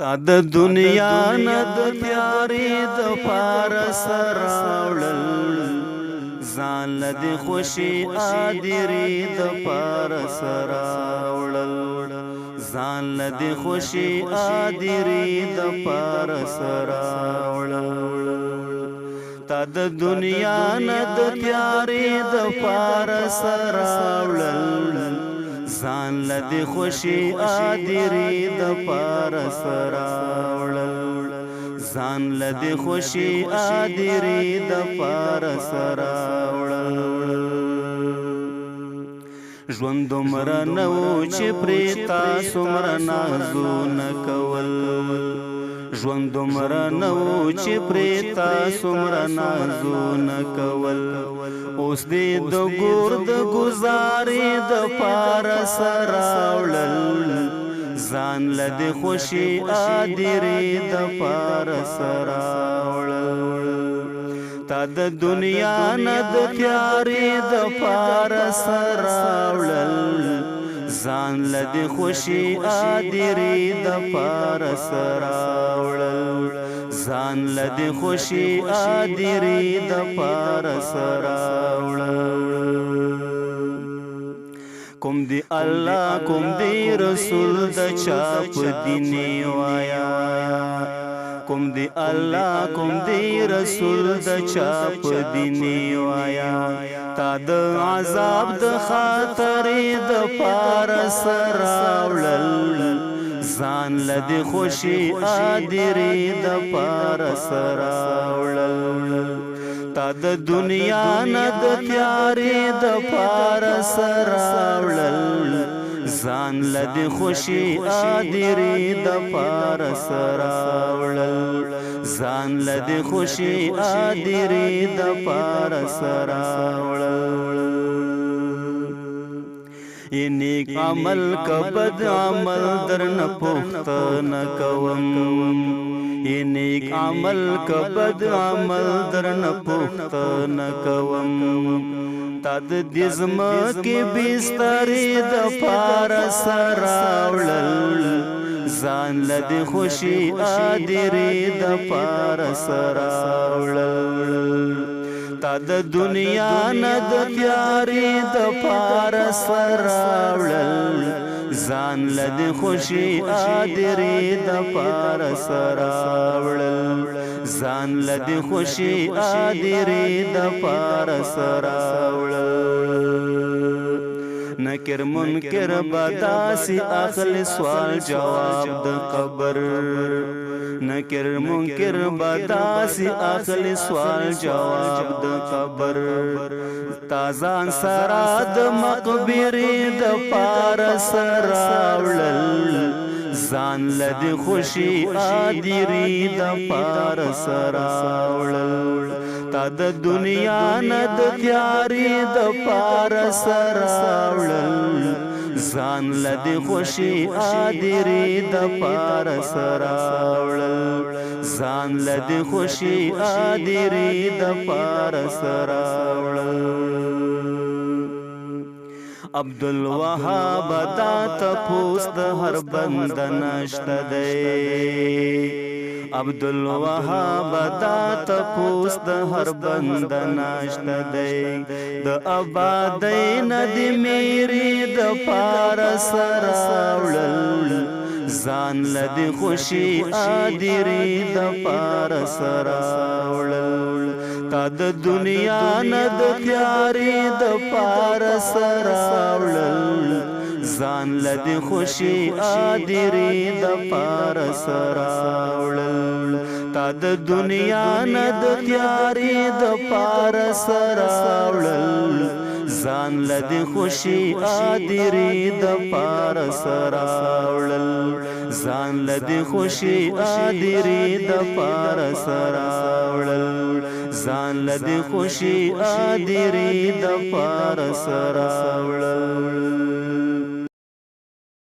تا د دنیا نه د تیارې د پاره سراوړل ځان له د خوشي ادري د پاره سراوړل ځان له د خوشي ادري د پاره سراوړل تا د دنیا نه د تیارې د پاره سراوړل ځان له د خوشي ادري د پاره سراوړل ځان له د خوشي ادري د پاره سراوړل ژوند دومره نه و چې پرې تاسو مره نازونه کول ژوند دومره نه و چې پرې تاسو مره نازونه کول اوس دې د ګور د ګزارې د پاره سراوړل ځان له د خوشي ادري د پاره سراوړل تا د دنیا نه د تیارې د پاره سراوړل ځان له د خوشي ادري د پاره سراوړل ځان له د خوشي ادري د پاره سراوړل کوم دی الله کوم دی رسول د چا په دیني وایا کوم دی الله کوم دی رسول د چا په دیني وایا تا د عذاب د خاطرې د پاره سراوړل ځان له د خوشي ادري د پاره سراوړل تا د دنیا نه د تیارې د پاره سراوړل ځان له د خوشي ادري د پاره سراوړل ځان له د خوشي ادري د پاره سراوړل یہ نیک عمل کا بد عمل در نه پوښتنه کوم یہ نیک عمل کا بد عمل در نه پوښتنه کوم تا د دې ځمکې بسترې د پاره سراوړل ځان له د خوشي ادري د پاره سراوړل تا د دنیا نه د تیارې د پاره سراوړل ځان له د خوشي ادري د پاره سراوړل ځان له د خوشي ادري د پاره سراوړل نکر منکر بداسي اخلي سوال جواب د قبر نکر منکر بداسي اخلي سوال جواب د قبر تازان سرا د مقبرې د پاره سراوړل ځان له د خوشي ادري د پاره سراوړل تا د دنیا نه د تیارې د پاره سراوړل ځان له د خوشي ادري د پاره سراوړل ځان له د خوشي ادري د پاره سراوړل عبدالوهاب دا تپوس د هر بند نشته دی عبدالوهاب دا تپوس د هر بند نشته دی د آبادۍ نه د میرې د پاره سراوړل ځان له د خوشي ادري د پاره سراوړل تا د دنیا نه د تیارې د پاره سراوړل ځان له د خوشي ادري د پاره سراوړل تا د دنیا نه د تیارې د پاره سراوړل ځان له د خوشي ادري د پاره سراوړل ځان له د خوشي ادري د پاره سراوړل ځان له د خوشي ادري د پاره سراوړل